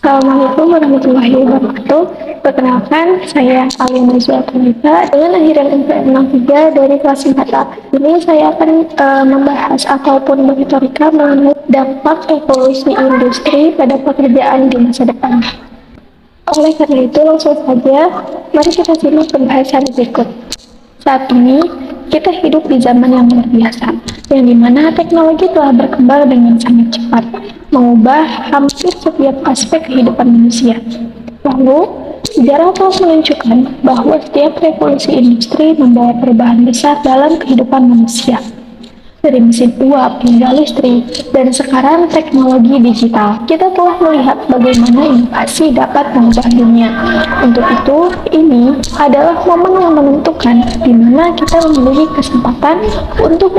Assalamualaikum warahmatullahi wabarakatuh. Perkenalkan, saya Alina Zuatunita dengan lahiran MP63 dari kelas 4A. Ini saya akan membahas ataupun meretorika mengenai dampak evolusi industri pada pekerjaan di masa depan. Oleh karena itu, langsung saja, mari kita simak pembahasan berikut. Saat ini, kita hidup di zaman yang luar biasa, yang dimana teknologi telah berkembang dengan sangat cepat, mengubah hampir setiap aspek kehidupan manusia. Lalu, sejarah telah menunjukkan bahwa setiap revolusi industri membawa perubahan besar dalam kehidupan manusia. Dari mesin uap hingga listrik, dan sekarang teknologi digital. Kita telah melihat bagaimana inovasi dapat mengubah dunia. Untuk itu, ini adalah momen yang menentukan di mana kita memiliki kesempatan untuk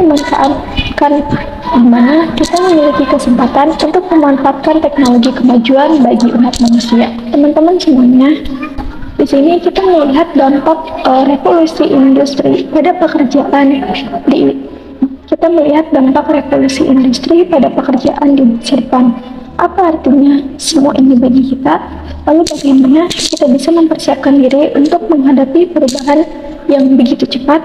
memanfaatkan teknologi kemajuan bagi umat manusia. Teman-teman semuanya, di sini kita melihat dampak revolusi industri pada pekerjaan kita melihat dampak revolusi industri pada pekerjaan di masa depan. Apa artinya semua ini bagi kita? Lalu bagaimana kita bisa mempersiapkan diri untuk menghadapi perubahan yang begitu cepat?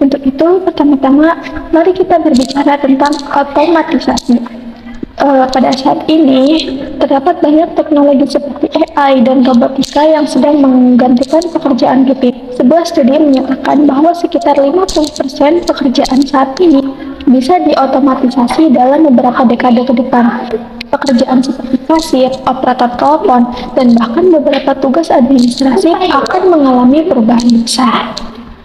Untuk itu, pertama-tama, mari kita berbicara tentang otomatisasi. Pada saat ini, terdapat banyak teknologi seperti AI dan robotika yang sedang menggantikan pekerjaan rutin. Sebuah studi menyatakan bahwa sekitar 50% pekerjaan saat ini bisa diotomatisasi dalam beberapa dekade ke depan. Pekerjaan seperti kasir, operator telepon, dan bahkan beberapa tugas administrasi akan mengalami perubahan besar.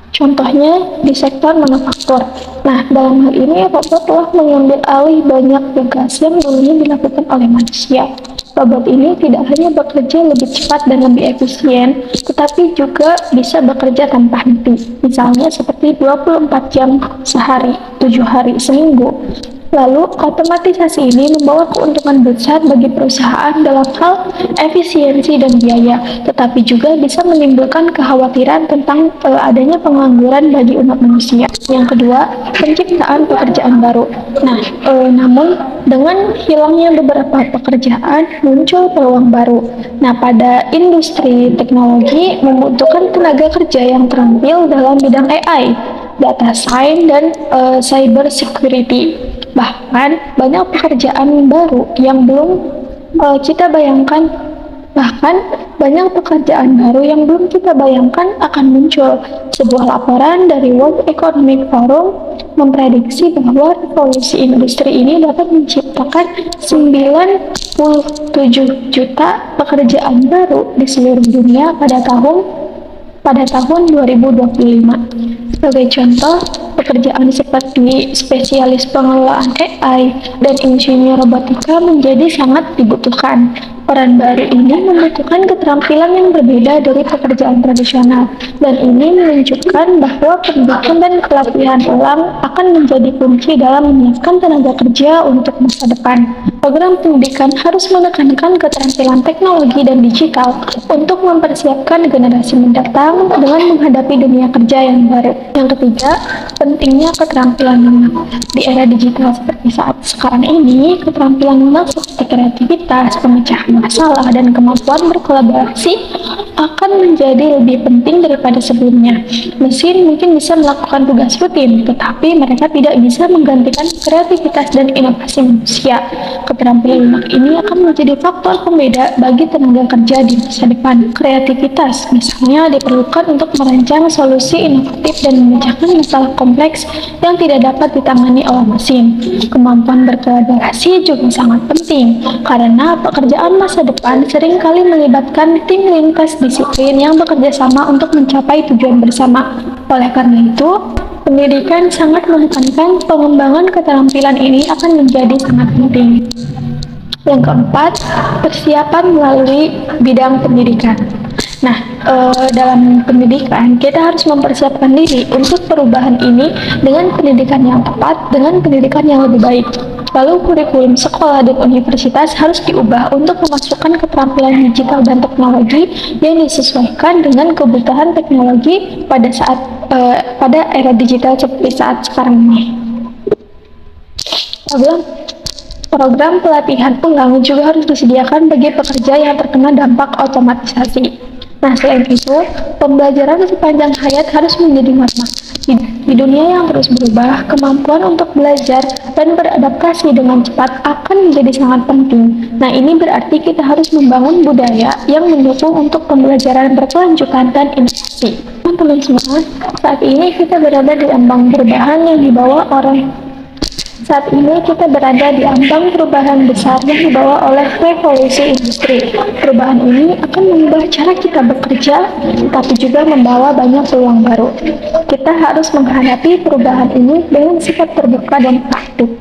Contohnya di sektor manufaktur. Nah, dalam hal ini robot telah mengambil alih banyak tugas yang dulunya dilakukan oleh manusia. Robot ini tidak hanya bekerja lebih cepat dan lebih efisien, tetapi juga bisa bekerja tanpa henti. Misalnya seperti 24 jam sehari, 7 hari seminggu. Lalu, otomatisasi ini membawa keuntungan besar bagi perusahaan dalam hal efisiensi dan biaya, tetapi juga bisa menimbulkan kekhawatiran tentang adanya pengangguran bagi umat manusia. Yang kedua, penciptaan pekerjaan baru. Namun dengan hilangnya beberapa pekerjaan, muncul peluang baru. Nah, pada industri teknologi membutuhkan tenaga kerja yang terampil dalam bidang AI, data science, dan cyber security. Bahkan banyak pekerjaan baru yang belum kita bayangkan akan muncul. Sebuah laporan dari World Economic Forum memprediksi bahwa revolusi industri ini dapat menciptakan 97 juta pekerjaan baru di seluruh dunia pada tahun 2025. Sebagai contoh, pekerjaan seperti spesialis pengelolaan AI dan insinyur robotika menjadi sangat dibutuhkan. Peran baru ini membutuhkan keterampilan yang berbeda dari pekerjaan tradisional, dan ini menunjukkan bahwa pendidikan dan pelatihan ulang akan menjadi kunci dalam menyiapkan tenaga kerja untuk masa depan. Program pendidikan harus menekankan keterampilan teknologi dan digital untuk mempersiapkan generasi mendatang dengan menghadapi dunia kerja yang baru. Yang ketiga, pentingnya keterampilan lunak. Di era digital seperti saat sekarang ini, keterampilan lunak seperti kreativitas, pemecahan masalah, dan kemampuan berkolaborasi akan menjadi lebih penting daripada sebelumnya. Mesin mungkin bisa melakukan tugas rutin, tetapi mereka tidak bisa menggantikan kreativitas dan inovasi manusia. Keterampilan lunak ini akan menjadi faktor pembeda bagi tenaga kerja di masa depan. Kreativitas misalnya diperlukan untuk merancang solusi inovatif dan memecahkan masalah kompleks yang tidak dapat ditangani oleh mesin. Kemampuan berkolaborasi juga sangat penting, karena pekerjaan masa depan seringkali melibatkan tim lintas disiplin yang bekerja sama untuk mencapai tujuan bersama. Oleh karena itu, pendidikan sangat menekankan pengembangan keterampilan ini akan menjadi sangat penting. Yang keempat, persiapan melalui bidang pendidikan. Dalam pendidikan, kita harus mempersiapkan diri untuk perubahan ini dengan pendidikan yang tepat, dengan pendidikan yang lebih baik. Lalu kurikulum sekolah dan universitas harus diubah untuk memasukkan keterampilan digital dan teknologi yang disesuaikan dengan kebutuhan teknologi pada era digital seperti saat sekarang ini. Program pelatihan ulang juga harus disediakan bagi pekerja yang terkena dampak otomatisasi. Nah, selain itu, pembelajaran sepanjang hayat harus menjadi norma. Di dunia yang terus berubah, kemampuan untuk belajar dan beradaptasi dengan cepat akan menjadi sangat penting. Nah, ini berarti kita harus membangun budaya yang mendukung untuk pembelajaran berkelanjutan dan inovasi. Teman-teman semua, saat ini kita berada di ambang perubahan yang dibawa orang saat ini kita berada di ambang perubahan besar yang dibawa oleh revolusi industri. Perubahan ini akan mengubah cara kita bekerja, tapi juga membawa banyak peluang baru. Kita harus menghadapi perubahan ini dengan sikap terbuka dan aktif.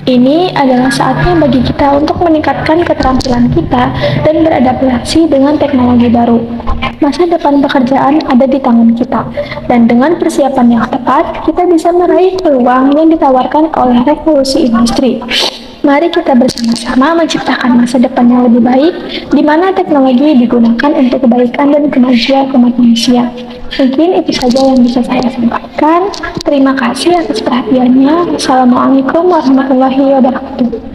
Ini adalah saatnya bagi kita untuk meningkatkan keterampilan kita dan beradaptasi dengan teknologi baru. Masa depan pekerjaan ada di tangan kita, dan dengan persiapan yang tepat, kita bisa meraih peluang yang ditawarkan oleh revolusi industri. Mari kita bersama-sama menciptakan masa depan yang lebih baik, di mana teknologi digunakan untuk kebaikan dan kemajuan umat manusia. Mungkin itu saja yang bisa saya sampaikan. Terima kasih atas perhatiannya. Assalamualaikum warahmatullahi wabarakatuh.